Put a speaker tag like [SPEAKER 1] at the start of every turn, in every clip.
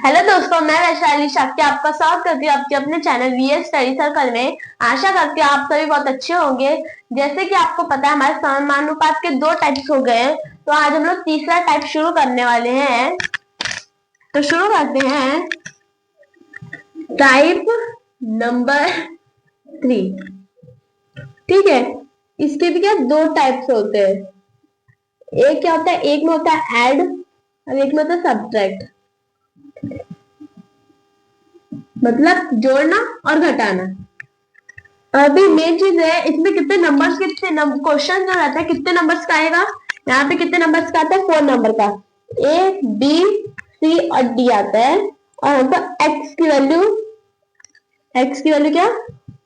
[SPEAKER 1] Hello दोस्तों, मैं वैशाली शाक्य आपका स्वागत करती हूँ आपके अपने चैनल वीएस स्टडी सर्कल में। आशा करती हूँ आप सभी बहुत अच्छे होंगे। जैसे कि आपको पता है हमारे समानुपात के दो टाइप्स हो गए हैं, तो आज हम लोग तीसरा टाइप शुरू करने वाले हैं। तो शुरू करते हैं टाइप नंबर 3। ठीक है, इसके भी क्या दो टाइप्स होते हैं। एक क्या होता है, एक में होता है ऐड और एक में होता है सब्ट्रैक्ट, मतलब जोड़ना और घटाना। अभी मेन चीज है इसमें कितने नंबर्स, क्वेश्चन जो रहता है कितने नंबर्स का आएगा। यहाँ पे कितने नंबर्स का आता है, 4 नंबर का। ए बी सी और डी आता है और हमको एक्स की वैल्यू क्या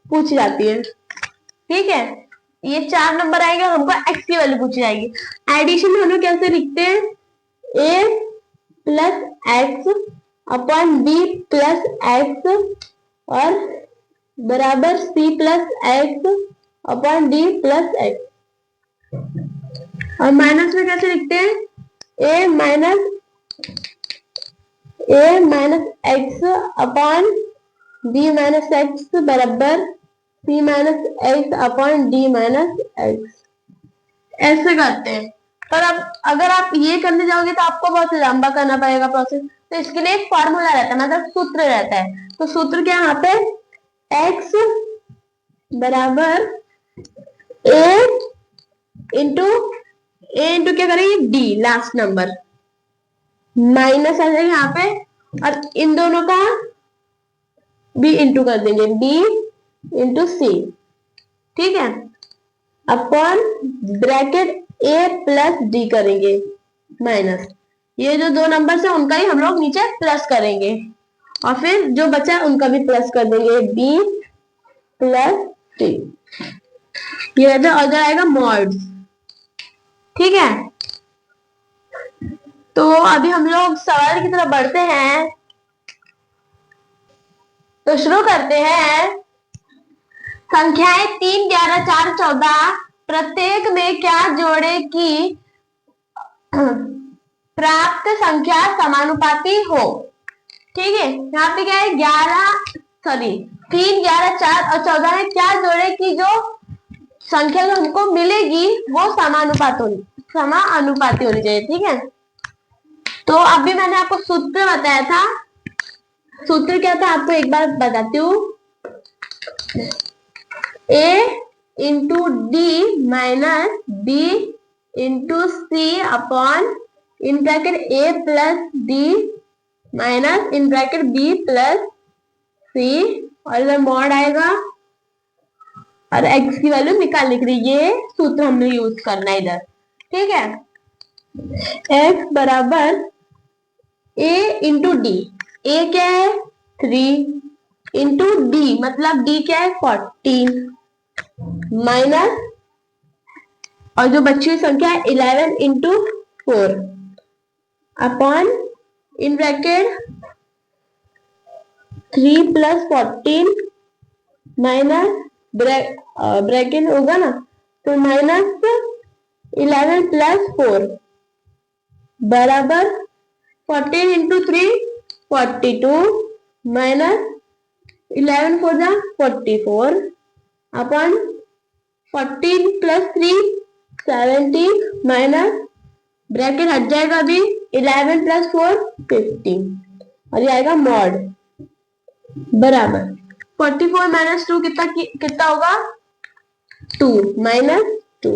[SPEAKER 1] पूछी जाती है। ठीक है, ये 4 नंबर आएगा, हमको एक्स की वैल्यू पूछी जाएगी। एडिशन में हम लोग कैसे लिखते हैं, A plus X upon B plus X और बराबर C plus X upon D plus X. और माइनस में कैसे लिखते हैं, A minus X upon B minus X बराबर C minus X upon D minus X. ऐसे करते हैं। पर अब अगर आप ये करने जाओगे तो आपको बहुत लंबा करना पड़ेगा प्रोसेस। तो इसके लिए एक फॉर्मूला रहता है, मतलब सूत्र रहता है। तो सूत्र क्या यहाँ पे, x बराबर ए इंटू क्या करेंगे, डी लास्ट नंबर माइनस आ जाएगा यहाँ पे, और इन दोनों का बी इंटू कर देंगे, बी इंटू सी। ठीक है, upon bracket A plus D करेंगे माइनस, ये जो दो नंबर है उनका ही हम लोग नीचे प्लस करेंगे और फिर जो बचा है उनका भी प्लस कर देंगे, बी प्लस टी। ये इधर आएगा मॉड्स। ठीक है, तो अभी हम लोग सवाल की तरफ बढ़ते हैं। तो शुरू करते हैं। संख्याएं 3, 11, 4, 14 प्रत्येक में क्या जोड़े कि प्राप्त संख्या समानुपाती हो। ठीक है, यहाँ पे क्या है, 3, 11, 4 और 14 में क्या जोड़े कि जो संख्या जो हमको मिलेगी वो समानुपाती होनी चाहिए। ठीक है, तो अभी मैंने आपको सूत्र बताया था। सूत्र क्या था आपको एक बार बताती हूँ, A into D minus B into C upon in bracket A plus D minus in bracket B plus C, और इधर मॉड आएगा और x की वैल्यू निकालने के लिए ये सूत्र हमने यूज करना है इधर। ठीक है, x बराबर a इंटू डी, ए क्या है 3 इंटू डी मतलब d क्या है 14 माइनस, और जो बची हुई संख्या है 11 into 4 upon in bracket 3 plus 14 minus bracket होगा ना, तो माइनस 11 प्लस 4 बराबर 14 इंटू 3 42 माइनस 11 4 जा 44 अपॉन 14 प्लस 3 17 माइनस ब्रैकेट हट जाएगा अभी 11 प्लस 4 15 और ये आएगा मॉड बराबर 44 माइनस 2 कितना होगा 2 माइनस 2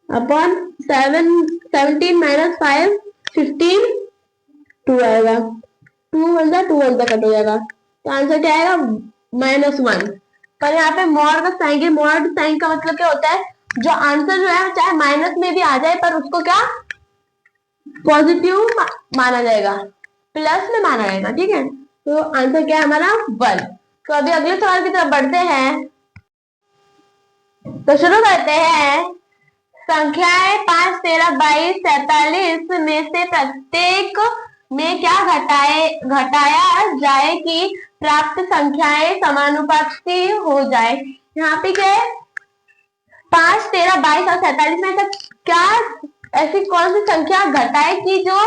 [SPEAKER 1] अपॉन 17 माइनस 5 15 2 आएगा, 2 1 जा 2 1 जा कट हो जाएगा, तो आंसर क्या आएगा -1। पर यहाँ पे मॉड का साइन, मॉड साइन का मतलब क्या होता है, जो आंसर जो है चाहे माइनस में भी आ जाए पर उसको क्या पॉजिटिव माना जाएगा, प्लस में माना जाएगा। ठीक है, तो आंसर क्या है हमारा 1। तो अभी अगले सवाल की तरफ बढ़ते हैं। तो शुरू करते हैं। संख्याएं 5, 13, 22, 47 में से प्रत्येक में क्या घटाया जाए कि प्राप्त संख्याएं समानुपाती हो जाए। यहाँ पे क्या है, 5, 13, 22 और 47 में से क्या ऐसी कौन सी संख्या घटाए कि जो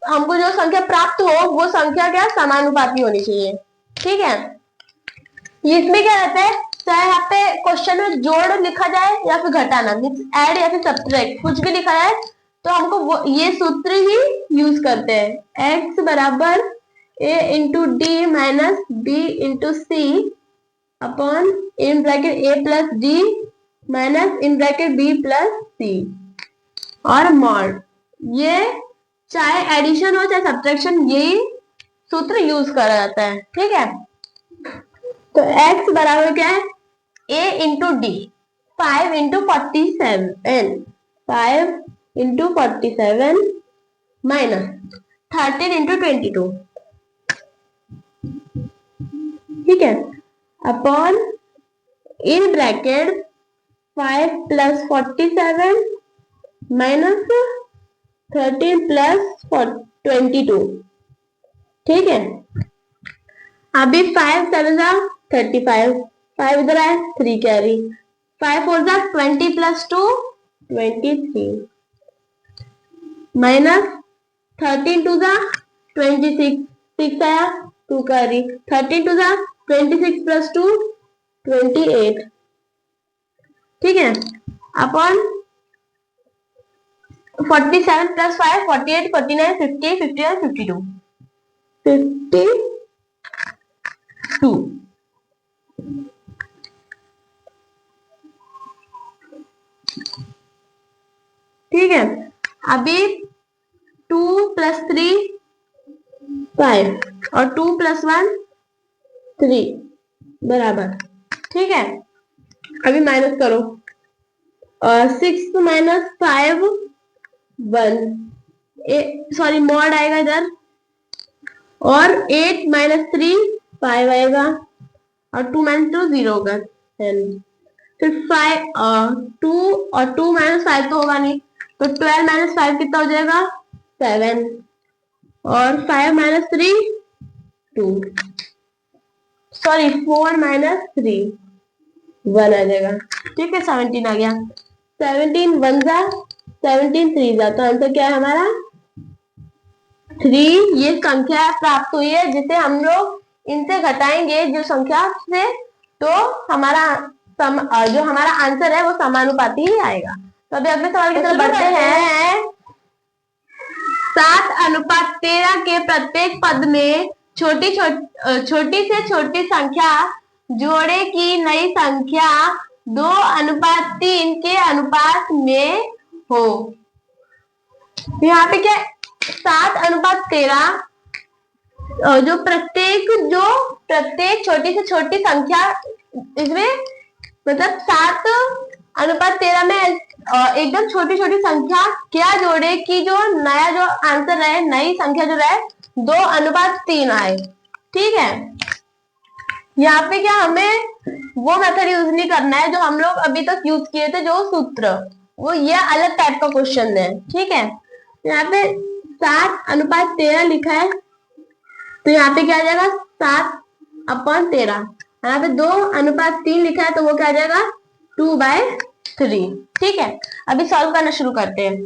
[SPEAKER 1] हमको जो संख्या प्राप्त हो वो संख्या क्या समानुपाती होनी चाहिए। ठीक है, इसमें क्या रहता है, चाहे यहाँ पे क्वेश्चन में जोड़ लिखा जाए या फिर घटाना, मीन्स ऐड या फिर सब्ट्रैक्ट कुछ भी लिखा जाए तो हमको ये सूत्र ही यूज करते हैं। x बराबर a into D minus B into C upon in bracket a plus D minus in bracket b plus C और मॉड। ये चाहे एडिशन हो चाहे सब्ट्रैक्शन यही सूत्र यूज करा जाता है। ठीक है, तो x बराबर क्या है, a into D 5 into 47 5 into 47 minus 13 into 22। ठीक है, upon in bracket 5 plus 47 minus 13 plus 22। ठीक है, अभी 5 7 जा 35, 5 इधर आए 3 कैरी, 5 4 जा 20 प्लस 2 23 माइनस 13 2 जा 26, 6 आया 2 कैरी, 13 2 जा 26 प्लस 2 28। ठीक है, अपॉन 47 प्लस 5 48 49 50 51 52 52। ठीक है, अभी 2 प्लस 3 5 और 2 प्लस 1 3 बराबर। ठीक है, अभी माइनस करो, 6 माइनस 5 1, सॉरी मॉड आएगा इधर, और 8 माइनस 3 5 आएगा और 2 माइनस 2 0 होगा 10। फिर 2 और 2 माइनस 5 तो होगा नहीं, तो 12 माइनस 5 कितना हो जाएगा 7 और 5 माइनस 3 2, सॉरी 4 माइनस 3 1 आ जाएगा। ठीक है, 17 आ गया, 17 1 जा 17 3 जा, तो आंसर क्या है हमारा 3। ये संख्या प्राप्त हुई है जिसे हम लोग इनसे घटाएंगे जो संख्या से, तो हमारा जो हमारा आंसर है वो समानुपाती ही आएगा। तो अभी अगले सवाल की तरफ बढ़ते हैं। 7:13 के प्रत्येक पद में छोटी से छोटी संख्या जोड़े की नई संख्या 2:3 के अनुपात में हो। यहाँ पे क्या 7:13, जो प्रत्येक छोटी से छोटी संख्या, इसमें मतलब 7:13 में एकदम छोटी छोटी संख्या क्या जोड़े कि जो नया जो आंसर रहे, नई संख्या जो रहे 2:3 आए। ठीक है, यहाँ पे क्या हमें वो मेथड यूज नहीं करना है जो हम लोग अभी तक यूज किए थे, जो सूत्र, वो ये अलग टाइप का क्वेश्चन है। ठीक है, यहाँ पे 7:13 लिखा है, तो यहाँ पे क्या आ जाएगा 7/13। यहाँ पे 2:3 लिखा है, तो वो क्या आ जाएगा 2/3। ठीक है, अभी सॉल्व करना शुरू करते हैं।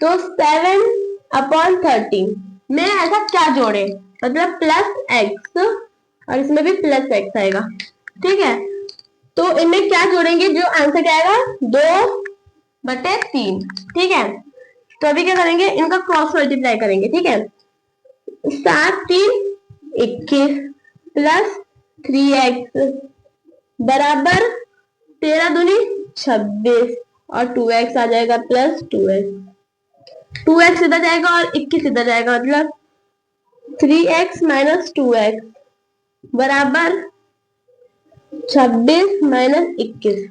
[SPEAKER 1] तो 7/13 में ऐसा क्या जोड़े, मतलब प्लस x और इसमें भी प्लस x आएगा। ठीक है, तो इनमें क्या जोड़ेंगे, जो आंसर क्या आएगा 2/3। ठीक है, तो अभी क्या करेंगे, इनका क्रॉस मल्टीप्लाई करेंगे। ठीक है, 7 3 21 प्लस 3x बराबर 13 दूनी 26 और 2x आ जाएगा प्लस 2x इधर जाएगा और 21 इधर जाएगा, मतलब 3x माइनस 2x बराबर 26 माइनस 21।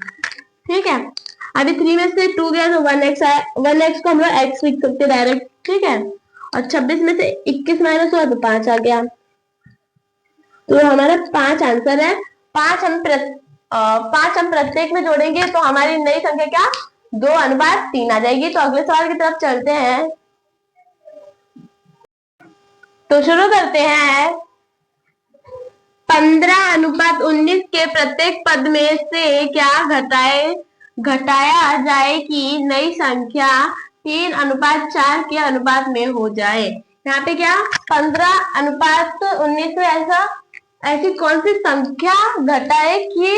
[SPEAKER 1] ठीक है, अभी 3 में से 2 गया तो 1x आया, 1x को हम लोग x लिख सकते डायरेक्ट। ठीक है, और 26 में से 21 माइनस हुआ तो 5 आ गया, तो हमारा 5 आंसर है। 5 हम प्रत्येक में जोड़ेंगे तो हमारी नई संख्या क्या 2:3 आ जाएगी। तो अगले सवाल की तरफ चलते हैं, तो शुरू करते हैं। 15:19 के प्रत्येक पद में से क्या घटाया जाए कि नई संख्या 3:4 के अनुपात में हो जाए। यहाँ पे क्या 15:19 में ऐसी कौन सी संख्या घटाए कि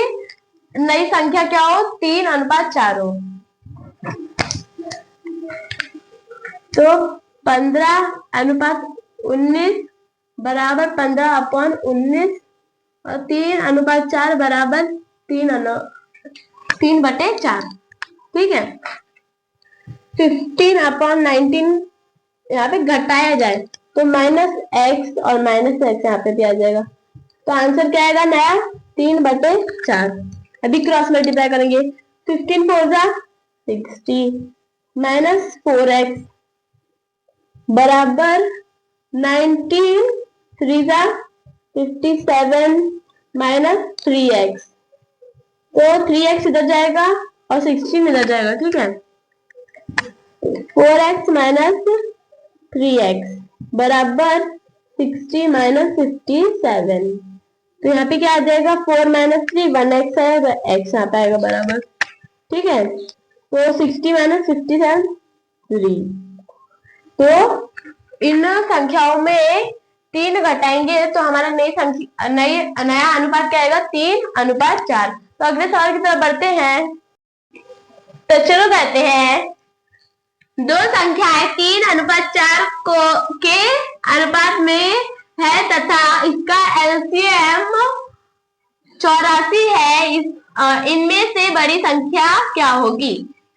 [SPEAKER 1] नई संख्या क्या हो 3:4 हो। तो 15:19 बराबर 15/19 और 3:4 बराबर 3/4। ठीक है। 15/19 यहाँ पे घटाया जाए तो -x और -x यहाँ पे भी आ जाएगा। तो आंसर क्या आएगा नया 3/4। अभी क्रॉस मल्टीप्लाई करेंगे। 15 4 60 -4x बराबर 19 3 57 -3x। तो 3x इधर जाएगा और 16 इधर जाएगा। ठीक है। 4x - 3x बराबर 60 -57। तो यहाँ पे क्या आ जाएगा 4 - 3 1x है, x यहाँ पे आएगा बराबर। ठीक है। तो 60 - 57 3। तो इन संख्याओं में 3 घटाएंगे तो हमारा नया अनुपात क्या आएगा 3:4। तो अगले सवाल की तरफ बढ़ते हैं। तो चलो कहते हैं दो संख्याएं 3:4 के अनुपात में है तथा इसका एलसीएम 84 है। इनमें से बड़ी संख्या क्या होगी।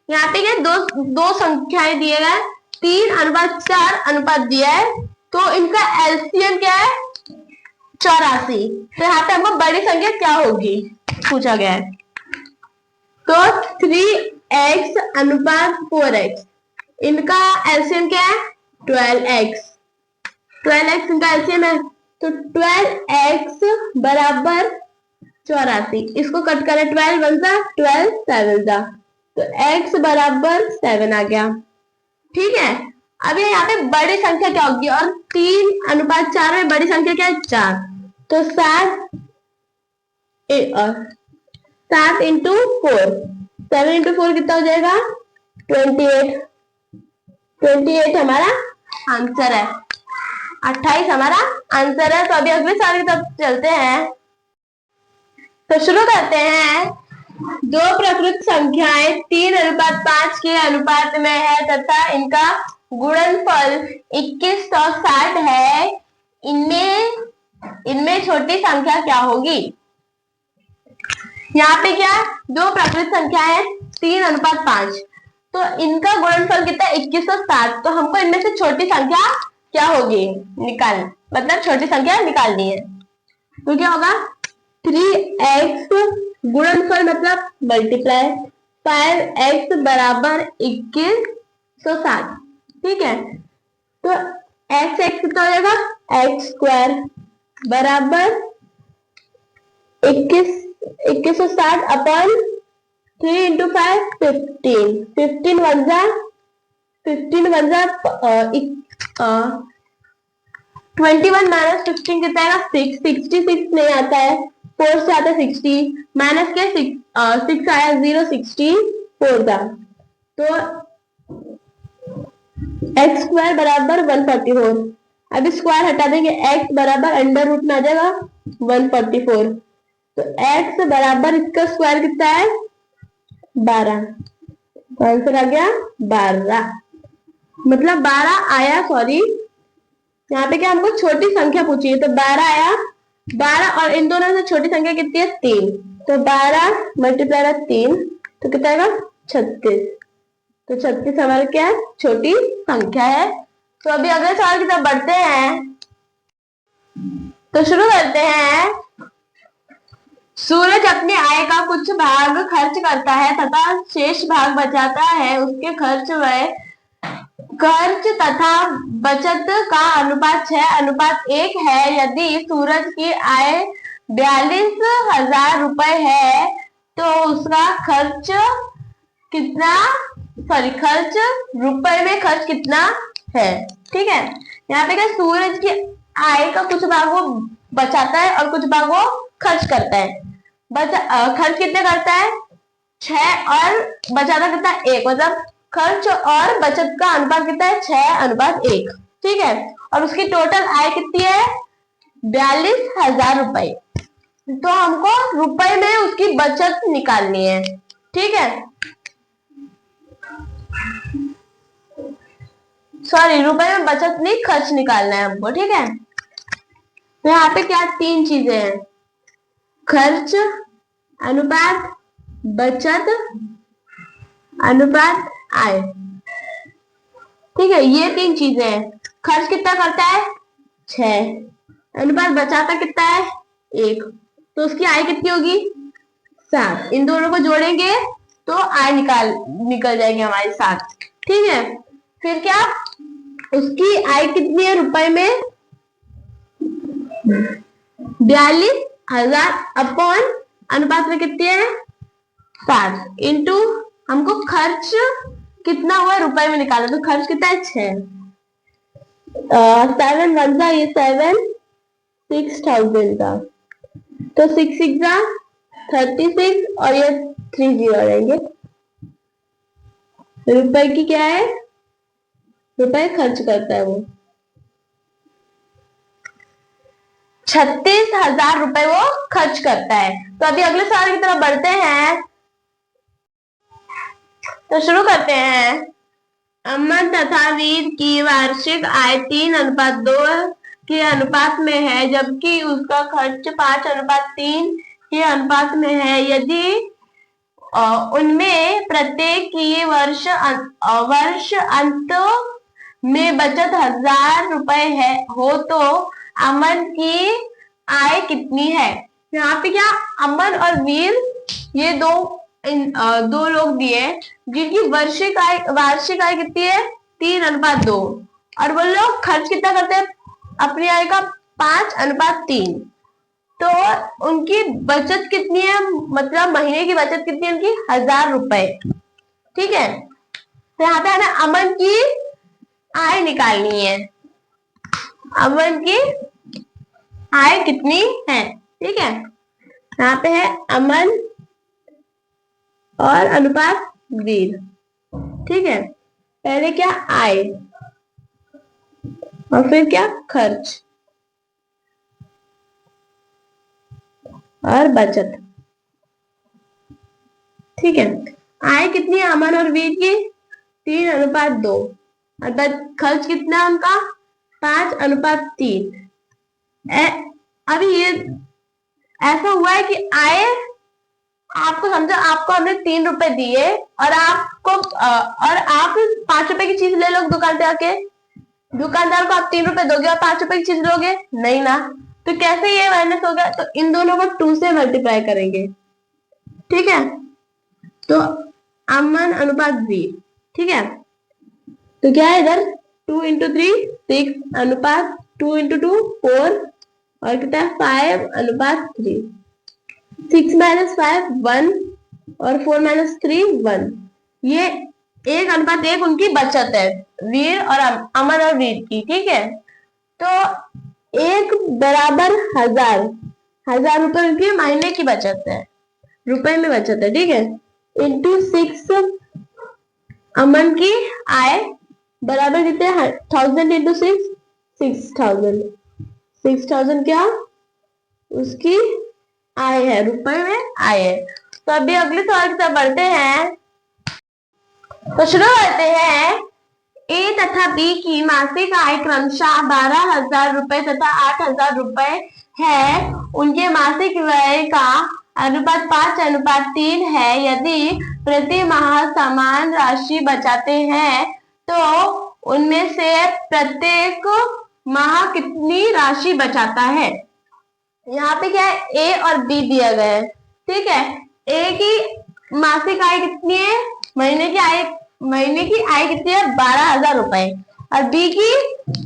[SPEAKER 1] यहाँ पे क्या दो संख्याएं दिए गए 3:4 दिया है तो इनका एलसीएम क्या है 84। तो यहाँ पे हमको बड़ी संख्या क्या होगी पूछा गया है। तो 3x अनुपात 4x इनका एलसीएम क्या है 12x। 12x इनका एलसीएम है तो 12x बराबर 84। इसको कट करें 12 1 12 7 तो x बराबर 7 आ गया। ठीक है। अब यहाँ पे बड़ी संख्या क्या होगी और 3:4 में बड़ी संख्या क्या है 4। तो 7 into 4 7 into 4 कितना हो जाएगा 28। 28 हमारा आंसर है। 28 हमारा आंसर है। तो अभी अगले सवाल की तरफ चलते हैं। तो शुरू करते हैं। दो प्रकृत संख्याएं 3:5 के अनुपात में है तथा इनका गुणनफल 2160 है। इनमें छोटी संख्या क्या होगी। यहाँ पे क्या दो प्रकृत संख्याएं 3:5 तो इनका गुणनफल कितना 2160। तो हमको इनमें से छोटी संख्या क्या होगी मतलब छोटी संख्या निकालनी है। तो क्या होगा 3x गुणनफल मतलब मल्टीप्लाई 5x बराबर 2160। ठीक है। तो x कितना हो जाएगा x² बराबर 2160 अपन 3 × 5 15 15 1 21 - 15 कितना आएगा 6 66 नहीं आता है 4 से आता है 60 माइनस के 6 आया 0 64 था। तो x² बराबर 144। अब स्क्वायर हटा देंगे x बराबर अंडर रूट में आ जाएगा 144। तो x बराबर इसका स्क्वायर कितना है 12। आंसर आ गया 12 मतलब 12 आया। सॉरी यहाँ पे क्या हमको छोटी संख्या पूछी है तो 12 आया। 12 और इन दोनों से छोटी संख्या कितनी है 3। तो 12 × 3 तो कितना आएगा 36। तो 36 हमारा क्या है छोटी संख्या है। तो अभी अगले सवाल की तरफ बढ़ते हैं। तो शुरू करते हैं। सूरज अपनी आय का कुछ भाग खर्च करता है तथा शेष भाग बचाता है। उसके खर्च तथा बचत का अनुपात 6:1 है। यदि सूरज की आय 42,000 रुपए है तो उसका खर्च रुपए में खर्च कितना है। ठीक है। यहाँ पे क्या सूरज की आय का कुछ भाग वो बचाता है और कुछ भाग वो खर्च करता है। खर्च कितने करता है 6 और बचाता कितना 1 मतलब खर्च और बचत का अनुपात कितना है? 6:1। ठीक है, और उसकी टोटल आय कितनी है? 42,000 रुपए। तो हमको रुपए में उसकी बचत निकालनी है। ठीक है, सॉरी, रुपए में बचत नहीं, खर्च निकालना है हमको। ठीक है, तो यहाँ पे क्या 3 चीजें हैं? खर्च अनुपात, बचत अनुपात, आय। ठीक है, ये 3 चीजें हैं। खर्च कितना करता है? 6। अनुपात बचाता कितना है? 1। तो उसकी आय कितनी होगी? 7। इन दोनों को जोड़ेंगे तो आय निकल जाएगी हमारी 7। ठीक है, फिर क्या? उसकी आय कितनी है रुपए में? 42,000 अपॉन अनुपात में कितनी है? 7 इंटू हमको खर्च कितना हुआ रुपए में निकाला, तो खर्च कितना है? 6। 7 1 जा, ये 7 6,000 का, तो 6 6 जा 36 और ये 3 0 रहेंगे। रुपए की क्या है? रुपए खर्च करता है वो 36,000 रुपए वो खर्च करता है। तो अभी अगले सवाल की तरफ बढ़ते हैं, तो शुरू करते हैं। अमन तथा वीर की वार्षिक आय 3:2 के अनुपात में है, जबकि उसका खर्च 5:3 के अनुपात में है। यदि उनमें प्रत्येक की वर्ष अंत में बचत 1,000 रुपए हो तो अमन की आय कितनी है? यहाँ पे क्या अमन और वीर, ये दो लोग दिए जिनकी वार्षिक आय कितनी है? 3:2, और वो लोग खर्च कितना करते हैं अपनी आय का? 5:3। तो उनकी बचत कितनी है, मतलब महीने की बचत कितनी है उनकी? 1,000 रुपए। ठीक है, तो यहाँ पे हमें अमन की आय निकालनी है। अमन की आय कितनी है? ठीक है, यहाँ पे है अमन और अनुपात वीर। ठीक है, पहले क्या? आय, और फिर क्या? खर्च और बचत। ठीक है, आय कितनी है अमन और वीर की? 3:2, और खर्च कितना है उनका? 5:3। अभी ये ऐसा हुआ है कि आय, आपको समझो, आपको हमने 3 रुपए दिए और आप 5 रुपए की चीज ले लो दुकान पे आके। दुकानदार को आप 3 रुपए दोगे और 5 रुपए की चीज लोगे? नहीं ना। तो कैसे ये माइनस होगा? तो इन दोनों को 2 से मल्टीप्लाई करेंगे। ठीक है, तो अमन अनुपात वीर। ठीक है, तो क्या है इधर? 2 × 3 6 अनुपात 2 × 2 4, और कितना है? 5:3। 6 - 5 1, और 4 - 3 1। ये 1:1 उनकी बचत है, वीर और अमन और वीर की। ठीक है, तो 1 बराबर 1,000 रुपए उनकी महीने की बचत है, रुपए में बचत है। ठीक है, इंटू 6 अमन की आय बराबर कितने? 1,000 × 6 6,000। 6,000 क्या उसकी आय है, रुपए में आय है। तो अभी अगले सवाल की तरफ बढ़ते हैं, तो शुरू करते हैं। ए तथा बी की मासिक आय क्रमशः 12,000 रुपए तथा 8,000 रुपए है। उनके मासिक व्यय का अनुपात 5:3 है। यदि प्रति माह समान राशि बचाते हैं तो उनमें से प्रत्येक माह कितनी राशि बचाता है? यहाँ पे क्या है? ए और बी दिया गया है। ठीक है, ए की मासिक आय कितनी है? महीने की आय कितनी है? 12,000 रुपए, और बी की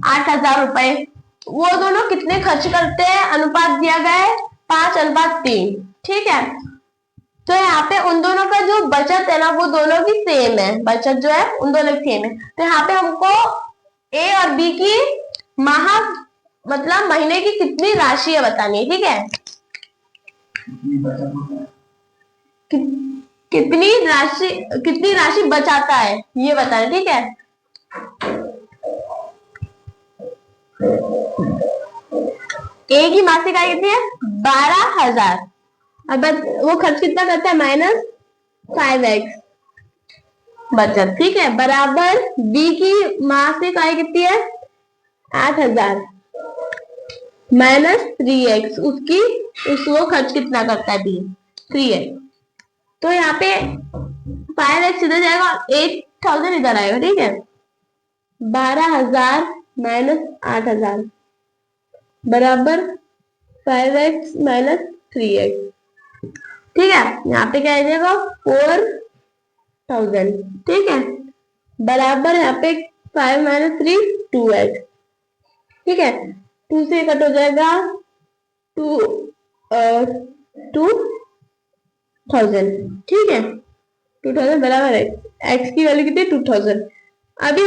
[SPEAKER 1] 8,000 रुपए। वो दोनों कितने खर्च करते हैं? अनुपात दिया गया है 5:3। ठीक है, तो यहाँ पे उन दोनों का जो बचत है ना, वो दोनों की सेम है। बचत जो है उन दोनों की सेम है। तो यहाँ पे हमको ए और बी की मतलब महीने की कितनी राशि है बतानी है। ठीक है, कितनी राशि बचाता है ये बताना, ठीक है। ए की मासिक आय कितनी है? 12,000। अब वो खर्च कितना करता है? -5x बचत, ठीक है, बराबर बी की मासिक आय कितनी है? 8,000 -3x वो खर्च कितना करता है? B 3x। तो यहाँ पे 5x इधर जाएगा, 8,000 इधर आएगा, ठीक है। 12,000 -8,000 बराबर 5x -3x, ठीक है। यहाँ पे क्या आ जाएगा? 4,000, ठीक है, बराबर यहाँ पे 5 - 3 2x, ठीक है। 2 से कट हो जाएगा 2,000, ठीक है। 2,000 बराबर x की वैल्यू कितनी? 2,000। अभी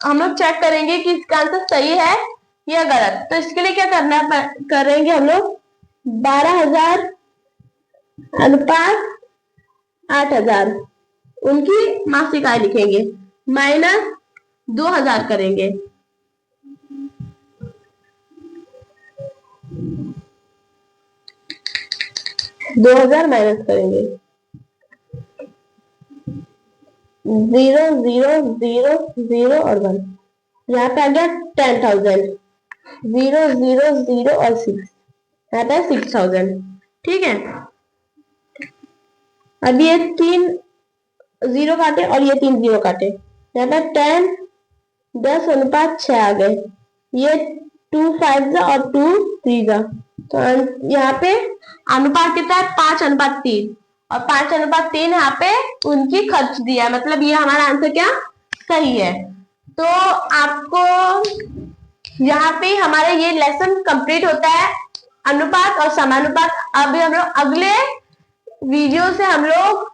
[SPEAKER 1] हम लोग चेक करेंगे कि इसका आंसर सही है या गलत। तो इसके लिए क्या करेंगे हम लोग? 12,000 अनुपात 8,000 उनकी मासिक आय लिखेंगे, माइनस 2,000 करेंगे, माइनस करेंगे, 0 0 0 0 और 1। यहाँ पे आ गया 10,000, 0 0 0 और 6, यहाँ पे 6,000, ठीक है। अब ये 3 0 काटे और ये 3 0 काटे, यहाँ पे 10 अनुपात 6 आ गए, ये 2 5 और 2 3। तो यहाँ पे अनुपात कितना है? 5:3, और 5:3 यहाँ पे उनकी खर्च दिया, मतलब ये हमारा आंसर क्या सही है। तो आपको यहाँ पे हमारा ये लेसन कंप्लीट होता है, अनुपात और समानुपात। अभी हम लोग अगले वीडियो से हम लोग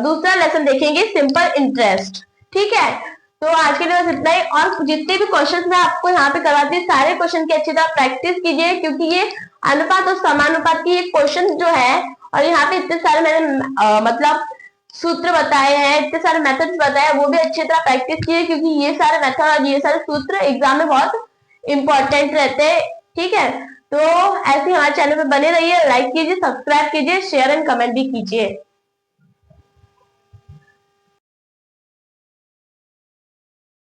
[SPEAKER 1] दूसरा लेसन देखेंगे, सिंपल इंटरेस्ट, ठीक है। तो आज के लिए बस इतना ही, और जितने भी क्वेश्चंस मैं आपको यहाँ पे करवाती हूँ सारे क्वेश्चन की अच्छी तरह प्रैक्टिस कीजिए, क्योंकि ये अनुपात और समानुपात की ये क्वेश्चन जो है, और यहाँ पे इतने सारे मैंने मतलब सूत्र बताए हैं, इतने सारे मेथड्स बताए हैं, वो भी अच्छी तरह प्रैक्टिस कीजिए, क्योंकि ये सारे मेथड और ये सारे सूत्र एग्जाम में बहुत इंपॉर्टेंट रहते हैं, ठीक है। तो ऐसे हमारे चैनल पे बने रहिए, लाइक कीजिए, सब्सक्राइब कीजिए, शेयर एंड कमेंट भी कीजिए।